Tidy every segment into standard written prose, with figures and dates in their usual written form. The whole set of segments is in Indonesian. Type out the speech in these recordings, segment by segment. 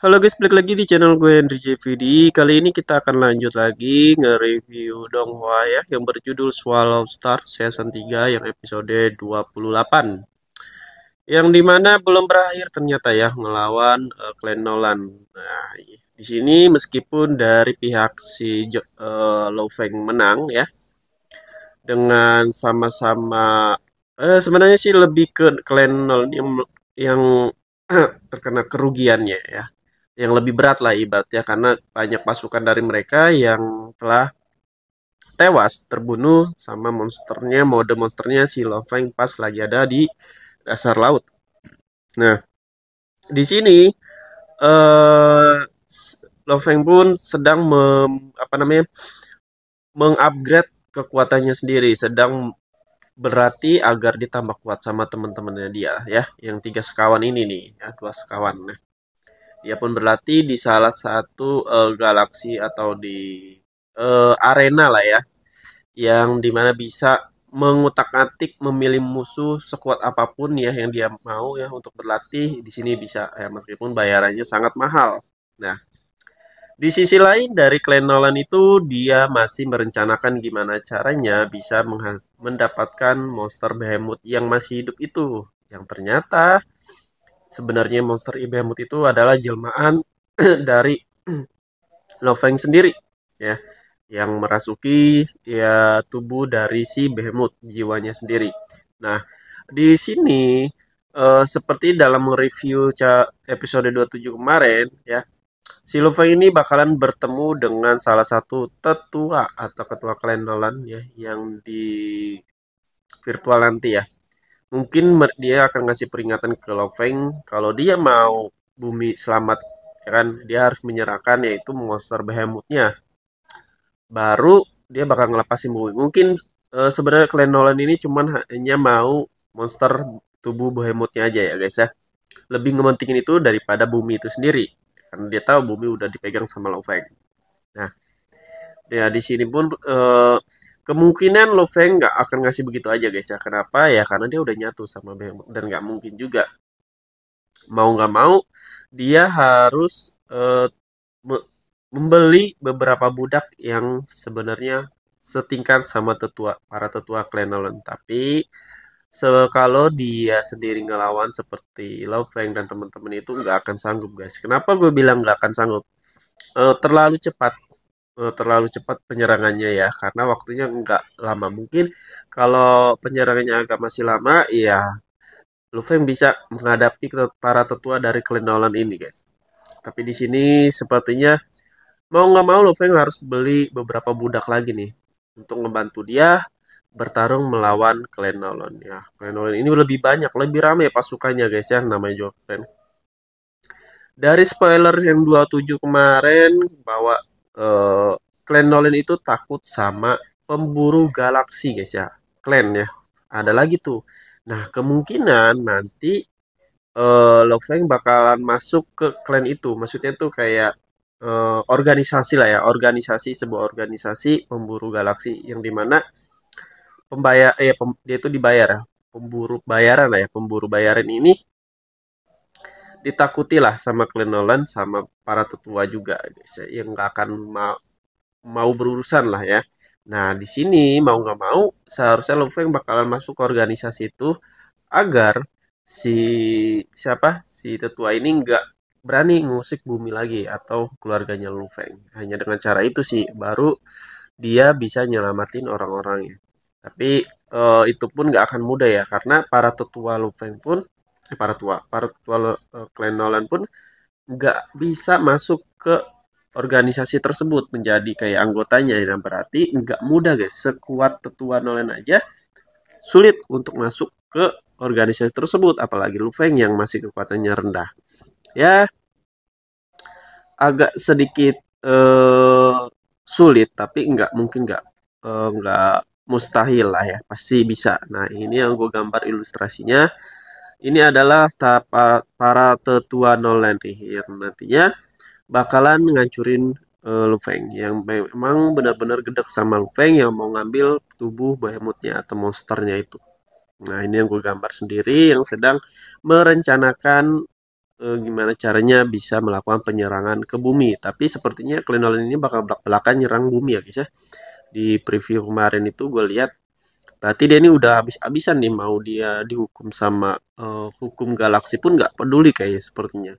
Halo guys, balik lagi di channel gue Henry JVD. Kali ini kita akan lanjut lagi nge-review Donghua ya, yang berjudul Swallow Stars Season 3 yang episode 28. Yang dimana belum berakhir ternyata ya ngelawan Clan Nolan. Nah, di sini meskipun dari pihak Lo Feng menang ya dengan sama-sama sebenarnya sih lebih ke Clan Nolan yang terkena kerugiannya ya, yang lebih berat lah ibaratnya karena banyak pasukan dari mereka yang telah tewas terbunuh sama mode monsternya si Loveng pas lagi ada di dasar laut. Nah, di sini eh Loveng pun sedang apa namanya mengupgrade kekuatannya sendiri, sedang berarti agar ditambah kuat sama teman-temannya dia ya, yang tiga sekawan ini nih ya, dua sekawan. Nah, dia pun berlatih di salah satu galaksi atau di arena lah ya, yang dimana bisa mengutak-atik memilih musuh sekuat apapun ya yang dia mau ya untuk berlatih di sini bisa ya meskipun bayarannya sangat mahal. Nah, di sisi lain dari Clan Nolan itu dia masih merencanakan gimana caranya bisa mendapatkan monster Behemoth yang masih hidup itu, yang ternyata sebenarnya monster Behemoth itu adalah jelmaan dari Loveng sendiri ya, yang merasuki ya tubuh dari si Behemoth jiwanya sendiri. Nah, di sini seperti dalam review episode 27 kemarin ya, si Loveng ini bakalan bertemu dengan salah satu tetua atau ketua klan Nolan ya yang di virtual nanti ya. Mungkin dia akan ngasih peringatan ke Loveng kalau dia mau bumi selamat ya kan, dia harus menyerahkan yaitu monster Behemothnya, baru dia bakal ngelepasin bumi. Mungkin sebenarnya Clan Nolan ini cuman hanya mau monster tubuh Behemothnya aja ya guys ya. Lebih ngementingin itu daripada bumi itu sendiri. Karena dia tahu bumi udah dipegang sama Lo Feng. Nah, ya di sini pun kemungkinan Lo Feng nggak akan ngasih begitu aja guys ya. Kenapa ya? Karena dia udah nyatu sama Behemoth dan nggak mungkin juga mau nggak mau dia harus membeli beberapa budak yang sebenarnya setingkat sama para tetua Clan Nolan. Tapi kalau dia sendiri ngelawan seperti Lao Feng dan teman-teman itu nggak akan sanggup guys. Kenapa gue bilang nggak akan sanggup? Terlalu cepat, terlalu cepat penyerangannya ya, karena waktunya nggak lama. Mungkin kalau penyerangannya agak masih lama, ya Lu Feng bisa menghadapi para tetua dari Clan Nolan ini guys. Tapi di sini sepertinya mau nggak mau Lufeng harus beli beberapa budak lagi nih untuk membantu dia bertarung melawan Clan Nolan ya. Clan Nolan ini lebih banyak, lebih ramai pasukannya guys ya, namanya juga klan. Dari spoiler yang 27 kemarin bahwa eh, Clan Nolan itu takut sama pemburu galaksi guys ya. Clan ya. Ada lagi tuh. Nah, kemungkinan nanti Lofeng bakalan masuk ke clan itu. Maksudnya tuh kayak organisasi lah ya, sebuah organisasi pemburu galaksi yang dimana dia itu dibayar ya, pemburu bayaran lah ya, pemburu bayaran ini ditakuti lah sama Clan Nolan sama para tetua juga guys ya, yang nggak akan mau berurusan lah ya. Nah, di sini mau nggak mau seharusnya Lofeng bakalan masuk ke organisasi itu agar si si tetua ini nggak berani ngusik bumi lagi atau keluarganya Lu Feng. Hanya dengan cara itu sih baru dia bisa nyelamatin orang-orangnya. Tapi itu pun nggak akan mudah ya karena para tetua Lu Feng pun para tetua Clan Nolan pun nggak bisa masuk ke organisasi tersebut menjadi kayak anggotanya. Nah, berarti nggak mudah guys. Sekuat tetua Nolan aja sulit untuk masuk ke organisasi tersebut, apalagi Lu Feng yang masih kekuatannya rendah. Ya, agak sedikit sulit, tapi nggak mungkin nggak mustahil lah ya, pasti bisa. Nah, ini yang gue gambar ilustrasinya. Ini adalah para tetua Nolan nih yang nantinya bakalan ngancurin Lu Feng yang memang benar-benar gedek sama Lu Feng yang mau ngambil tubuh Behemothnya atau monsternya itu. Nah, ini yang gue gambar sendiri yang sedang merencanakan gimana caranya bisa melakukan penyerangan ke bumi. Tapi sepertinya Clan Nolan ini bakal belak-belakan nyerang bumi ya guys ya. Di preview kemarin itu gue lihat berarti dia ini udah habis-habisan nih, mau dia dihukum sama hukum galaksi pun nggak peduli kayaknya sepertinya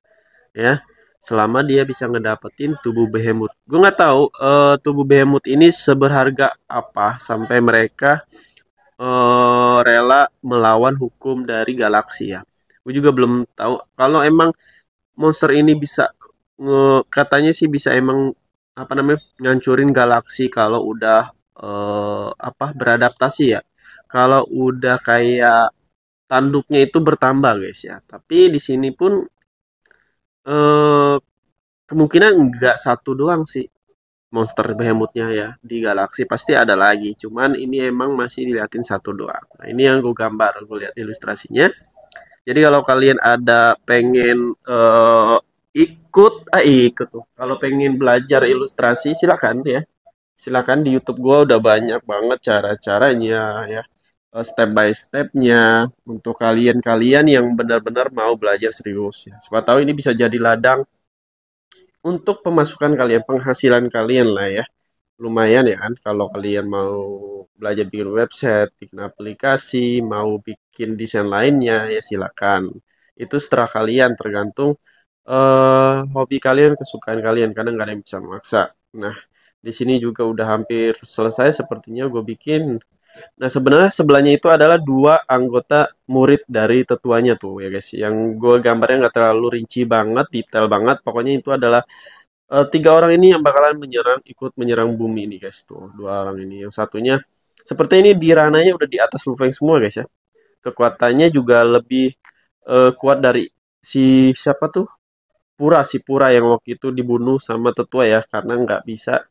ya, selama dia bisa ngedapetin tubuh Behemoth. Gue nggak tahu tubuh Behemoth ini seberharga apa sampai mereka rela melawan hukum dari galaksi ya. Gue juga belum tahu kalau emang monster ini bisa katanya sih bisa emang apa namanya ngancurin galaksi kalau udah apa beradaptasi ya. Kalau udah kayak tanduknya itu bertambah guys ya. Tapi di sini pun eh, kemungkinan nggak satu doang sih monster behemothnya ya, di galaksi pasti ada lagi. Cuman ini emang masih diliatin satu doang. Nah, ini yang gue gambar, gue lihat ilustrasinya. Jadi kalau kalian ada pengen ikut tuh. Kalau pengen belajar ilustrasi silakan ya. Silakan di YouTube gua udah banyak banget cara-caranya ya. Step by stepnya untuk kalian-kalian yang benar-benar mau belajar serius ya. Siapa tahu ini bisa jadi ladang untuk pemasukan kalian, penghasilan kalian lah ya. Lumayan ya kan kalau kalian mau belajar bikin website, bikin aplikasi, mau bikin desain lainnya ya silakan. Itu seterah kalian, tergantung hobi kalian, kesukaan kalian, karena nggak ada yang bisa memaksa. Nah, di sini juga udah hampir selesai sepertinya gue bikin. Nah, sebenarnya sebelahnya itu adalah dua anggota murid dari tetuanya tuh ya guys. Yang gue gambarnya nggak terlalu rinci banget, detail banget. Pokoknya itu adalah tiga orang ini yang bakalan ikut menyerang bumi ini guys. Tuh, dua orang ini. Yang satunya seperti ini di rananya udah di atas Lufeng semua guys ya. Kekuatannya juga lebih kuat dari si siapa tuh? Si Pura yang waktu itu dibunuh sama tetua ya, karena nggak bisa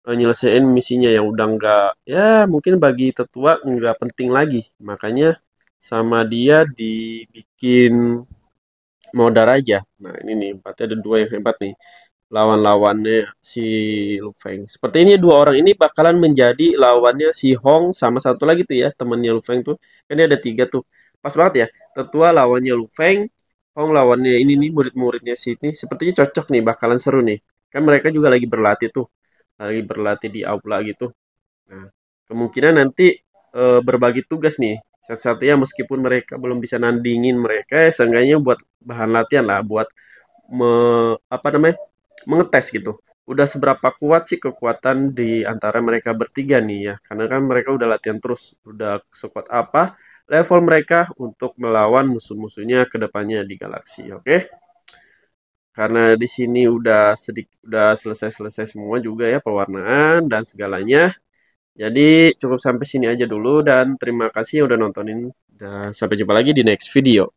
nyelesain misinya yang udah nggak, ya mungkin bagi tetua nggak penting lagi, makanya sama dia dibikin modar aja. Nah ini nih berarti ada dua yang hebat nih lawan-lawannya si Lu Feng. Seperti ini dua orang ini bakalan menjadi lawannya si Hong sama satu lagi tuh ya temannya Lu Feng tuh, kan ini ada tiga tuh, pas banget ya, tetua lawannya Lu Feng, Hong lawannya ini nih murid-muridnya sini. Sepertinya cocok nih, bakalan seru nih, kan mereka juga lagi berlatih tuh, lagi berlatih di aula gitu. Nah, kemungkinan nanti berbagi tugas nih. Satu-satunya meskipun mereka belum bisa nandingin mereka, ya seenggaknya buat bahan latihan lah, buat apa namanya mengetes gitu. Udah seberapa kuat sih kekuatan di antara mereka bertiga nih ya. Karena kan mereka udah latihan terus, udah sekuat apa level mereka untuk melawan musuh-musuhnya ke depannya di galaksi. Oke? Karena di sini udah selesai-selesai semua juga ya pewarnaan dan segalanya. Jadi cukup sampai sini aja dulu dan terima kasih udah nontonin. Dan sampai jumpa lagi di next video.